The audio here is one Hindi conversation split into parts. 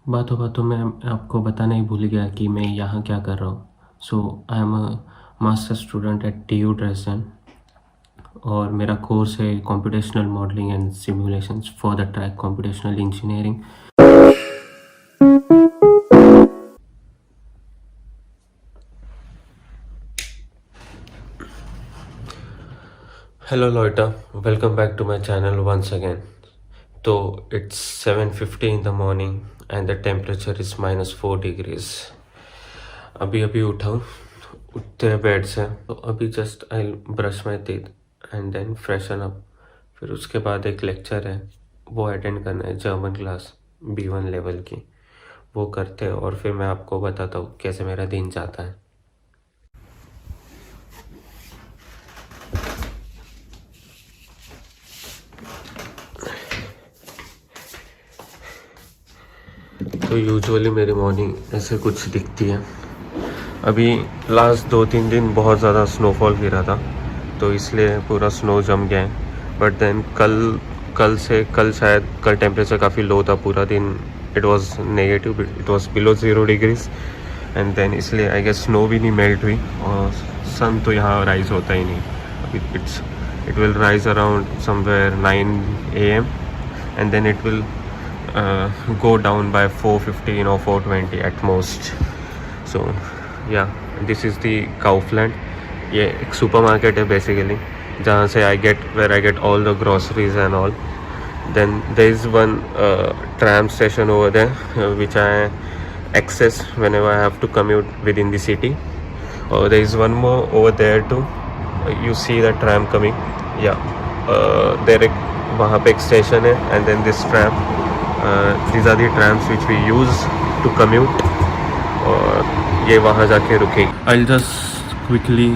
बातों बातों में आपको बताना ही भूल गया कि मैं यहाँ क्या कर रहा हूँ। So I am a master student at TU Dresden और मेरा कोर्स है computational modelling and simulations for the track computational engineering. Hello Loita, welcome back to my channel once again. So it's 7:50 in the morning and the temperature is -4 degrees. अभी अभी उठा हूँ, उठते हैं बेड से तो अभी just I brush my teeth and then freshen up. फिर उसके बाद एक लेक्चर है, वो अटेंड करना है, जर्मन क्लास B1 लेवल की। वो करते हैं और फिर मैं आपको बताता हूँ कैसे मेरा दिन जाता है। तो यूजुअली मेरी मॉर्निंग ऐसे कुछ दिखती है। अभी लास्ट 2-3 दिन बहुत ज़्यादा स्नोफॉल गिरा था तो इसलिए पूरा स्नो जम गया है। बट देन कल शायद कल टेम्परेचर काफ़ी लो था, पूरा दिन it was negative, it was below 0 degrees and then इसलिए आई गेस स्नो भी नहीं मेल्ट हुई और सन तो यहाँ राइज होता ही नहीं। अभी it will rise around somewhere 9 AM and then it will go down by 4:15 or 4:20 at most. So yeah, this is the Kaufland. ये एक सुपरमार्केट है बेसिकली, जहाँ से where I get all the groceries and all. Then there is one tram station over there which I access whenever I have to commute within the city. There is one more over there too. You see the tram coming. Yeah, there एक वहाँ पे एक स्टेशन है and then this tram. These are the trams which we use to commute और ये वहाँ जाके रुकेगी। I'll just quickly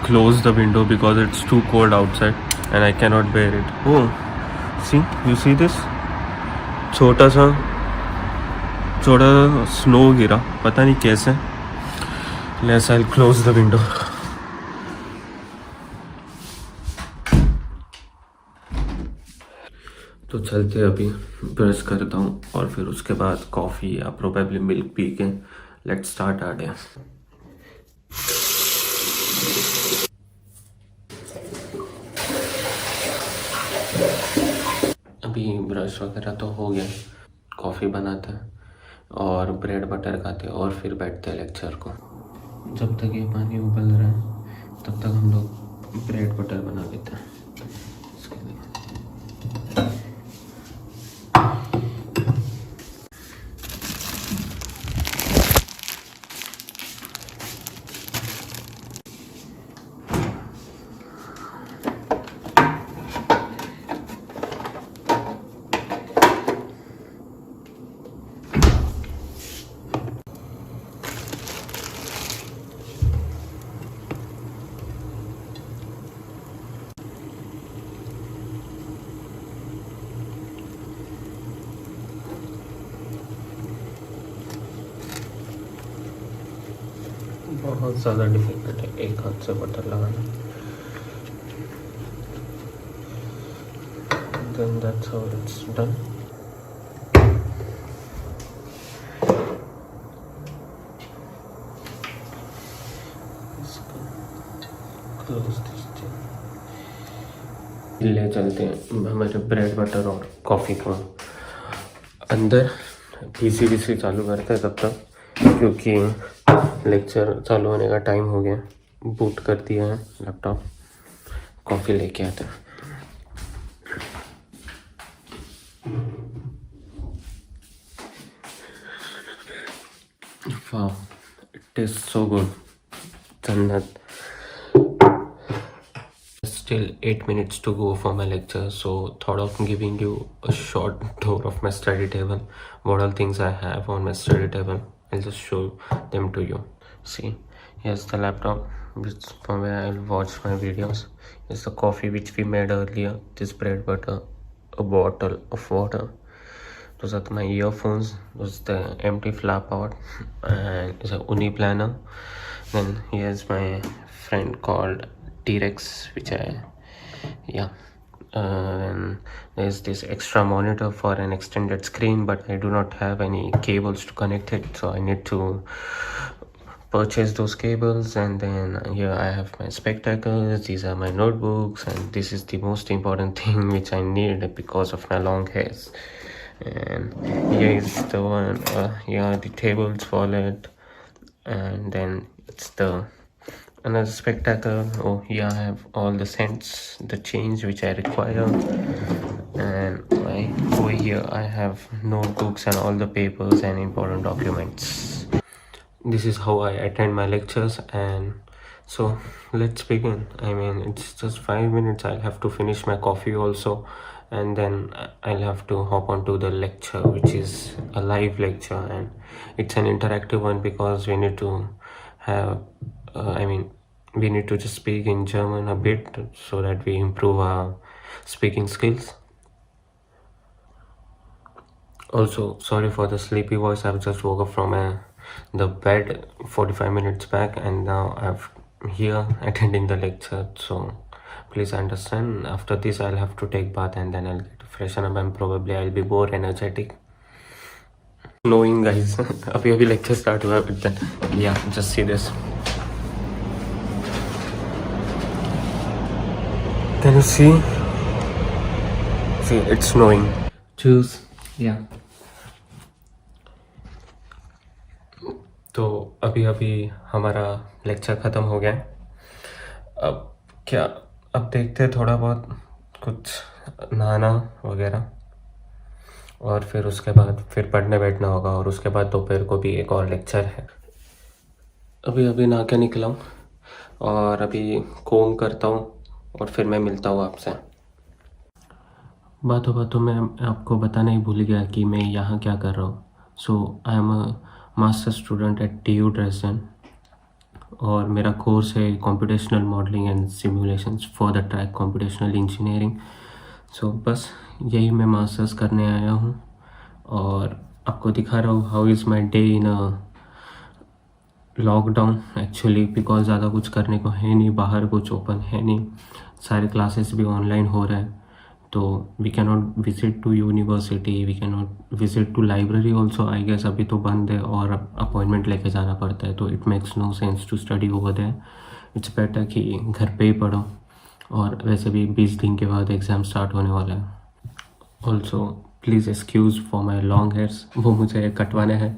close the window because it's too cold outside and I cannot bear it. Oh, see, you see this? छोटा स्नो गिरा, पता नहीं कैसे। Let's I'll close the window. तो चलते अभी ब्रश करता हूँ और फिर उसके बाद कॉफ़ी या प्रोबेबली मिल्क पी के लेट्स स्टार्ट आवर डे। अभी ब्रश वगैरह तो हो गया, कॉफ़ी बनाते हैं और ब्रेड बटर खाते हैं और फिर बैठते हैं लेक्चर को। जब तक ये पानी उबल रहा है तब तक हम लोग ब्रेड बटर बना लेते हैं। बहुत ज़्यादा डिफिकल्ट है एक हाथ से बटर लगाना। Then that's how it's done. Close this thing. ले चलते हैं हमारे ब्रेड बटर और कॉफ़ी को अंदर। पीसी चालू करते हैं तब तक, क्योंकि लेक्चर चालू होने का टाइम हो गया। बूट कर दिया है लैपटॉप, कॉफ़ी लेके आते हैं। Wow, it tastes so good. Jannat. Still 8 minutes to go for my lecture, so thought of giving you a short tour of my study table. What all things I have on my study table, I'll just show them to you. See, here's the laptop which from where I'll watch my videos. Here's the coffee which we made earlier, this bread butter, a bottle of water. Those are my earphones, those the empty flap out, and it's a uni planner. Then here's my friend called T-Rex, which I then there's this extra monitor for an extended screen, but I do not have any cables to connect it, so I need to purchase those cables. And then here I have my spectacles, these are my notebooks, and this is the most important thing which I need because of my long hairs. And here is the one, here are the tables for it, and then it's the another spectacle. Oh, here I have all the cents, the change which I require, and over here I have notebooks and all the papers and important documents. This is how I attend my lectures. And so let's begin. I mean, it's just 5 minutes. I'll have to finish my coffee also, and then I'll have to hop onto the lecture, which is a live lecture, and it's an interactive one because we need to have we need to just speak in German a bit so that we improve our speaking skills. Also, sorry for the sleepy voice. I've just woke up from the bed 45 minutes back, and now I'm here attending the lecture, so please understand. After this I'll have to take bath, and then I'll get freshen up, and probably I'll be more energetic. Knowing guys, अभी lecture start हुआ, but then yeah, just see this. Can you see? See, it's snowing. Choose. Yeah. तो अभी हमारा लेक्चर ख़त्म हो गया है। अब देखते हैं थोड़ा बहुत कुछ नहाना वगैरह, और फिर उसके बाद फिर पढ़ने बैठना होगा, और उसके बाद दोपहर को भी एक और लेक्चर है। अभी नहा के निकला हूँ, और अभी कोम करता हूँ, और फिर मैं मिलता हूँ आपसे। बातों में आपको बताना ही भूल गया कि मैं यहाँ क्या कर रहा हूँ। So I am a master student at TU Dresden, और मेरा कोर्स है computational modelling and simulations for the track computational engineering. So बस यही मैं मास्टर्स करने आया हूँ, और आपको दिखा रहा हूँ how is my day in a lockdown actually, because ज़्यादा कुछ करने को है नहीं, बाहर कुछ ओपन है नहीं, सारे क्लासेस भी ऑनलाइन हो रहे हैं, तो we can not visit to university, we can not visit to library also, I guess अभी तो बंद है, और अपॉइंटमेंट लेके जाना पड़ता है, तो it makes no sense to study over there. It's better कि घर पे ही पढ़ो, और वैसे भी 20 दिन के बाद एग्ज़ाम स्टार्ट होने वाला है। Also please excuse for my long hairs, वो मुझे कटवाने हैं,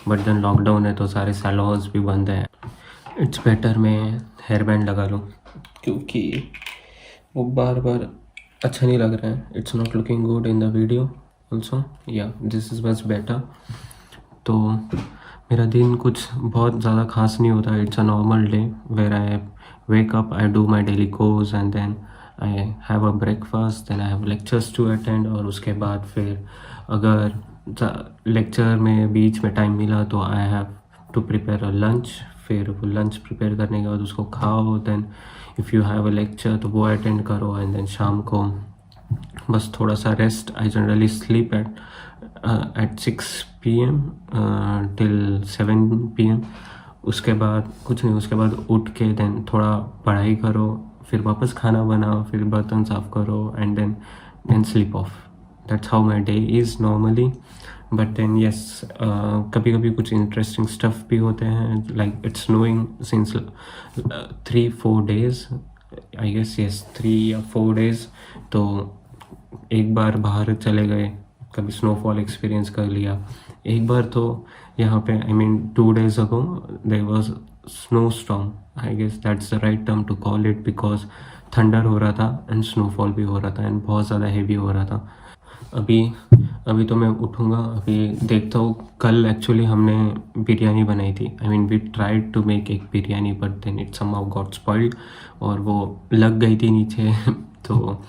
बट देन लॉकडाउन है तो सारे सैलून्स भी बंद हैं। इट्स बेटर मैं हेयर बैंड लगा लूँ, क्योंकि वो बार अच्छा नहीं लग रहा है। It's not looking good in the video also, yeah this is much better. तो मेरा दिन कुछ बहुत ज़्यादा खास नहीं होता। It's a normal day where I wake up, I do my daily course, and then I have a breakfast, then I have lectures to attend, और उसके बाद फिर अगर लेक्चर में बीच में टाइम मिला तो I have to prepare a lunch, फिर वो लंच प्रिपेयर करने के बाद उसको खाओ, then if you have a lecture तो वो अटेंड करो, एंड देन शाम को बस थोड़ा सा rest. I generally sleep at 6 PM till 7 PM। उसके बाद कुछ नहीं, उसके बाद उठ के देन थोड़ा पढ़ाई करो, फिर वापस खाना बनाओ, फिर बर्तन साफ़ करो, and then sleep off. That's how my day is normally. But then yes, कभी कभी कुछ इंटरेस्टिंग स्टफ भी होते हैं, like it's snowing since 3-4 days, I guess, yes 3 या 4 days। तो एक बार बाहर चले गए, कभी स्नोफॉल एक्सपीरियंस कर लिया। एक बार तो यहाँ पे, I mean 2 days ago there was snow storm, I guess that's the right term to call it, because thunder हो रहा था एंड स्नोफॉल भी हो रहा था, एंड बहुत ज़्यादा हेवी हो रहा था। अभी तो मैं उठूँगा, अभी देखता हूँ। कल एक्चुअली हमने बिरयानी बनाई थी, I mean we tried to make एक biryani, but then it somehow got spoiled, और वो लग गई थी नीचे तो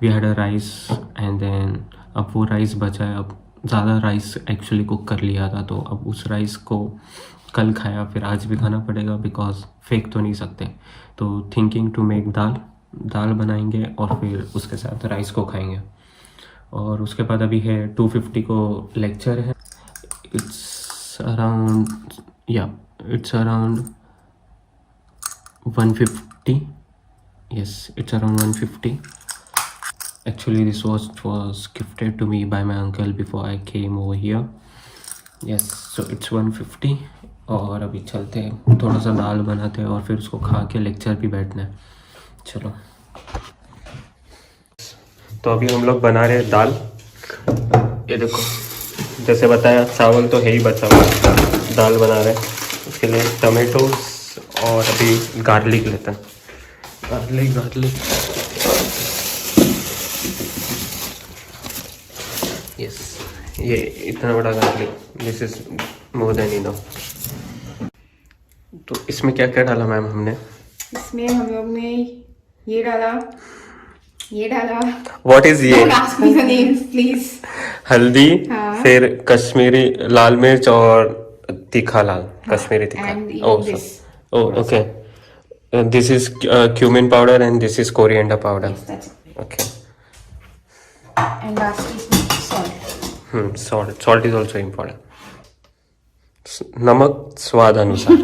we had a rice, and then अब वो राइस बचा है। अब ज़्यादा राइस एक्चुअली कुक कर लिया था, तो अब उस राइस को कल खाया, फिर आज भी खाना पड़ेगा, बिकॉज फेंक तो नहीं सकते। तो थिंकिंग टू मेक दाल बनाएंगे, और फिर उसके साथ राइस को खाएंगे। और उसके बाद अभी है 2:50 को लेक्चर है। It's around 150, yes it's around 150। Actually, this was gifted to me by my uncle before I came over here. Yes, so it's 150. और अभी चलते हैं, थोड़ा सा दाल बनाते हैं और फिर उसको खा के लेक्चर भी बैठना है. चलो. तो अभी हम लोग बना रहे हैं दाल. ये देखो, जैसे बताया चावल तो है ही बचा हुआ, दाल बना रहे हैं. उसके लिए टमाटोज और अभी गार्लिक लेते हैं. गार्लिक यस, ये इतना बड़ा garlic, this is more than enough. तो इसमें क्या क्या डाला मैम हमने? इसमें हम लोग ने ये डाला. व्हाट इज ये? प्लीज. हल्दी, हाँ. फिर कश्मीरी लाल मिर्च और तीखा लाल, कश्मीरी तीखा. Okay. This is cumin powder and this is coriander powder. Okay. And last is salt. Salt is also important. नमक स्वाद अनुसार.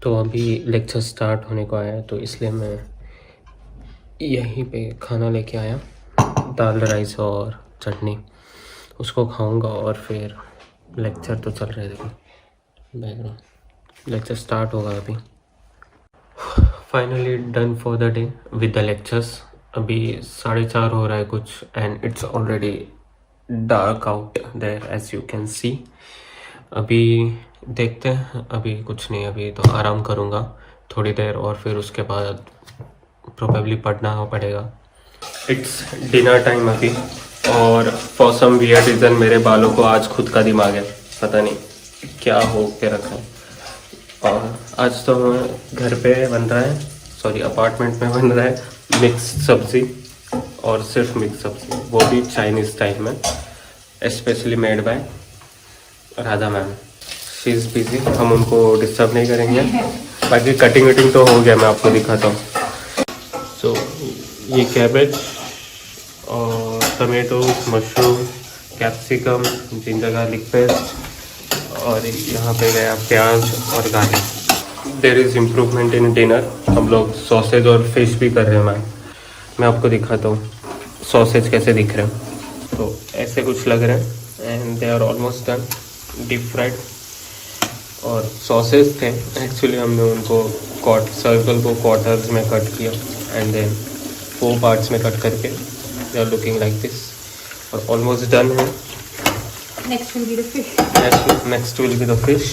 तो अभी लेक्चर स्टार्ट होने को आया है, तो इसलिए मैं यहीं पे खाना लेके आया, दाल राइस और चटनी. उसको खाऊंगा और फिर लेक्चर तो चल रहे, देखो बैकग्राउंड. लेक्चर स्टार्ट होगा अभी. Finally done for the day with the lectures. अभी 4:30 हो रहा है कुछ, and it's already dark out there as you can see. अभी देखते हैं, अभी कुछ नहीं, अभी तो आराम करूँगा थोड़ी देर और फिर उसके बाद प्रोबेबली पढ़ना पड़ेगा. इट्स डिनर टाइम अभी, और फॉर सम वियर्ड रीज़न मेरे बालों को आज खुद का दिमाग है, पता नहीं क्या हो के रखा है. और आज तो घर पे बन रहा है, सॉरी अपार्टमेंट में बन रहा है मिक्स सब्ज़ी, और सिर्फ मिक्स सब्ज़ी, वो भी चाइनीज़ स्टाइल में, specially made by Radha ma'am. She is busy, हम उनको डिस्टर्ब नहीं करेंगे. बाकी कटिंग वटिंग तो हो गया, मैं आपको दिखाता हूँ. सो ये कैबेज और tomato, mushroom, capsicum, ginger garlic paste, और यहाँ पे गया प्याज और garlic. There is improvement in dinner. हम लोग सॉसेज और फिश भी कर रहे हैं मैम. मैं आपको दिखाता हूँ सॉसेज कैसे दिख रहे हैं. तो ऐसे कुछ लग रहे हैं, and they are almost done, deep fried. और सॉसेज थे एक्चुअली, हमने उनको सर्कल को क्वार्टर्स में कट किया, एंड देन 4 पार्ट्स में कट करके they are looking like this, और ऑलमोस्ट डन है. Next will be the fish. Next will be the fish.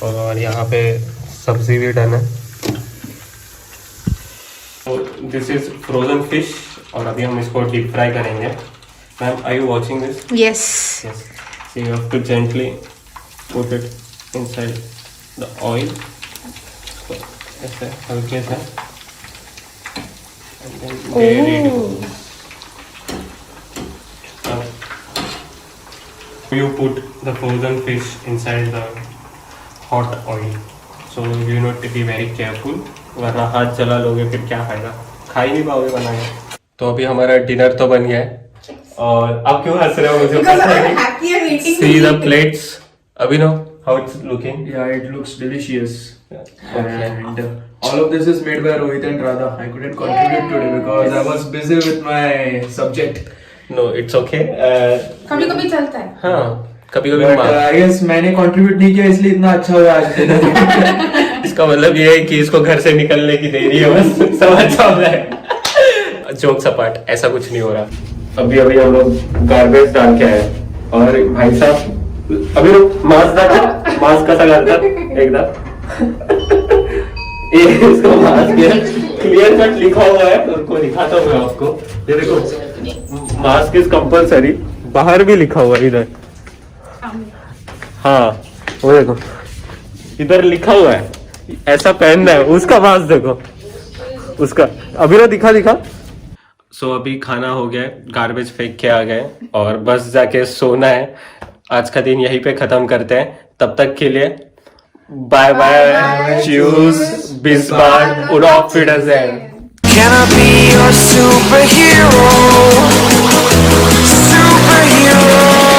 और यहाँ पे सब्जी भी डन है. तो दिस इज फ्रोजन फिश, और अभी हम इसको डीप फ्राई करेंगे. Ma'am, are you watching this? Yes. Yes. So you have to gently put it inside the oil. So ऐसे हल्के से, and then there it goes. Now you put the frozen fish inside the hot oil. So you need to be very careful, वरना हाथ जला लोगे फिर क्या फायदा, खा ही नहीं पाओगे बना के. तो अभी हमारा डिनर तो बन गया है. और आप क्यों हंस रहे हो? मुझे पता है. See the plates. Abhinav, how it's looking? Yeah, it looks delicious. Okay. And all of this is made by Rohit and Radha. I couldn't contribute today because I was busy with my subject. No, it's okay. कभी कभी चलता है. हाँ, कभी कभी. But I guess मैंने contribute नहीं किया इसलिए इतना अच्छा हुआ आज. इसका मतलब ये है कि इसको घर से निकलने की देरी है, बस सब अच्छा हो रहा है. जोक्स अपार्ट, ऐसा कुछ नहीं हो रहा. अभी हम लोग गार्बेज डाल के आए, और भाई साहब अभी मास्क डाला, मास्क कैसा डालता एकदम. ये इसको मास्क क्लियर कट लिखा हुआ है, उनको दिखाता हूँ मैं आपको. ये देखो, मास्क इज कंपलसरी, बाहर भी लिखा हुआ है इधर. हाँ वो देखो, इधर लिखा हुआ है ऐसा पहनना है. उसका मास्क देखो, उसका. अभी ना दिखा. सो अभी खाना हो गया, गार्बेज फेंक के आ गए, और बस जाके सोना है. आज का दिन यहीं पे खत्म करते हैं. तब तक के लिए बाय बाय. चूज बिस्बार्ड उडॉफ फिडर्स. Can I be your superhero? Superhero.